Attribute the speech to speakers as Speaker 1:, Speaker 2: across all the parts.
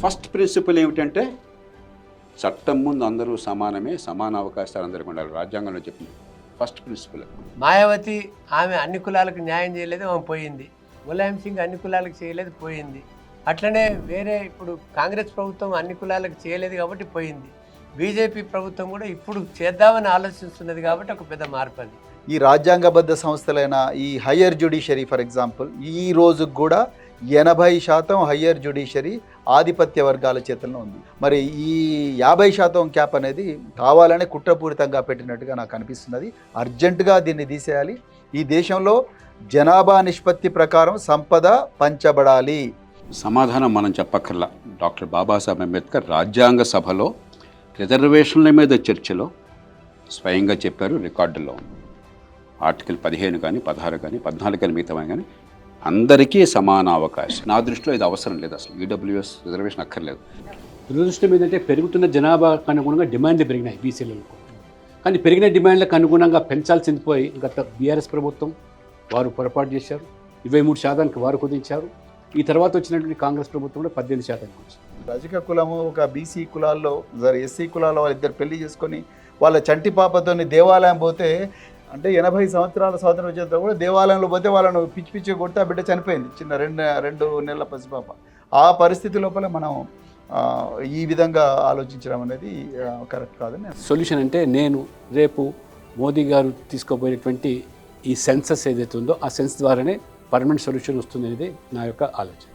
Speaker 1: First principle ఏమిటంటే చట్టం ముందు అందరూ సమానమే, సమాన అవకాశాలు అందరికీ ఉండాలి. రాజ్యాంగంలో చెప్పింది ఫస్ట్ ప్రిన్సిపల్.
Speaker 2: మాయావతి ఆమె అన్ని కులాలకు న్యాయం చేయలేదు, ఆమె పోయింది. ములాయం సింగ్ అన్ని కులాలకు చేయలేదు, పోయింది. అట్లనే వేరే ఇప్పుడు కాంగ్రెస్ ప్రభుత్వం అన్ని కులాలకు చేయలేదు కాబట్టి పోయింది. బీజేపీ ప్రభుత్వం కూడా ఇప్పుడు చేద్దామని ఆలోచిస్తున్నది కాబట్టి ఒక పెద్ద మార్పు అది.
Speaker 3: ఈ రాజ్యాంగబద్ధ సంస్థలైన ఈ హయ్యర్ జ్యుడిషియరీ ఫర్ ఎగ్జాంపుల్ ఈ రోజుకు కూడా 80% హయ్యర్ జ్యుడిషియరీ ఆధిపత్య వర్గాల చేతుల్లో ఉంది. మరి ఈ 50% క్యాప్ అనేది కావాలనే కుట్రపూరితంగా పెట్టినట్టుగా నాకు అనిపిస్తున్నది. అర్జెంటుగా దీన్ని తీసేయాలి. ఈ దేశంలో జనాభా నిష్పత్తి ప్రకారం సంపద పంచబడాలి.
Speaker 1: సమాధానం మనం చెప్పక్కర్లా. డాక్టర్ బాబాసాహెబ్ అంబేద్కర్ రాజ్యాంగ సభలో రిజర్వేషన్ల మీద చర్చలో స్వయంగా చెప్పారు, రికార్డుల్లో ఉంది. ఆర్టికల్ 15 కానీ 16 కానీ 14 కానీ మిగతా కానీ అందరికీ సమాన అవకాశం. నా దృష్టిలో ఇది అవసరం లేదు, అసలు ఈడబ్ల్యూఎస్ రిజర్వేషన్ అక్కర్లేదు.
Speaker 4: దురదృష్టం ఏంటంటే పెరుగుతున్న జనాభాకు అనుగుణంగా డిమాండ్లు పెరిగినాయి బీసీలకు. కానీ పెరిగిన డిమాండ్లకు అనుగుణంగా పెంచాల్సింది పోయి గత బీఆర్ఎస్ ప్రభుత్వం వారు పొరపాటు చేశారు. 23% వారు కుదించారు. ఈ తర్వాత వచ్చినటువంటి కాంగ్రెస్ ప్రభుత్వం కూడా 18% వచ్చింది.
Speaker 3: రజక కులము ఒక బీసీ కులాల్లో ఎస్సీ కులాల్లో వాళ్ళిద్దరు పెళ్లి చేసుకొని వాళ్ళ చంటి పాపతోని దేవాలయం పోతే అంటే 80 సంవత్సరాల స్వాతంత్రం వచ్చేంత కూడా దేవాలయంలో పోతే వాళ్ళను పిచ్చి పిచ్చి కొట్టి ఆ బిడ్డ చనిపోయింది, చిన్న 2 నెలల పసిపాప. ఆ పరిస్థితి లోపల మనం ఈ విధంగా ఆలోచించడం అనేది కరెక్ట్ కాదని.
Speaker 4: సొల్యూషన్ అంటే నేను రేపు మోదీ గారు తీసుకోబోయేటువంటి ఈ సెన్సస్ ఏదైతే ఉందో ఆ సెన్స్ ద్వారానే పర్మనెంట్ సొల్యూషన్ వస్తుంది అనేది నా యొక్క ఆలోచన.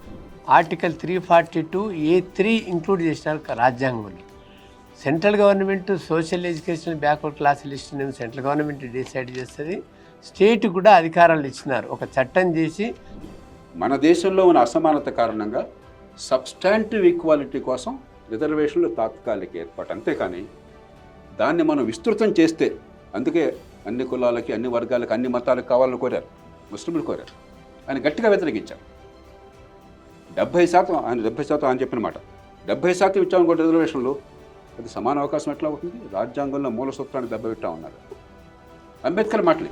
Speaker 2: ఆర్టికల్ 342A3 ఇంక్లూడ్ చేసినారు రాజ్యాంగంలో. Central government social education backward class లిస్ట్ని సెంట్రల్ గవర్నమెంట్ డిసైడ్ చేస్తుంది. స్టేట్ కూడా అధికారాలు ఇచ్చినారు. ఒక చట్టం చేసి
Speaker 1: మన దేశంలో ఉన్న అసమానత కారణంగా సబ్స్టాంటివ్ ఈక్వాలిటీ కోసం రిజర్వేషన్లు తాత్కాలిక ఏర్పాటు, అంతేకాని దాన్ని మనం విస్తృతం చేస్తే, అందుకే అన్ని కులాలకి అన్ని వర్గాలకి అన్ని మతాలకు కావాలని కోరారు, ముస్లింలు కోరారు. ఆయన గట్టిగా వ్యతిరేకించారు. 70% ఆయన చెప్పిన మాట 70% ఇచ్చామనుకోండి రిజర్వేషన్లు, అది సమాన అవకాశం ఎట్లా అవుతుంది? రాజ్యాంగంలో మూల సూత్రాన్ని దెబ్బతిట్టా ఉన్నారు. అంబేద్కర్ మాటలు.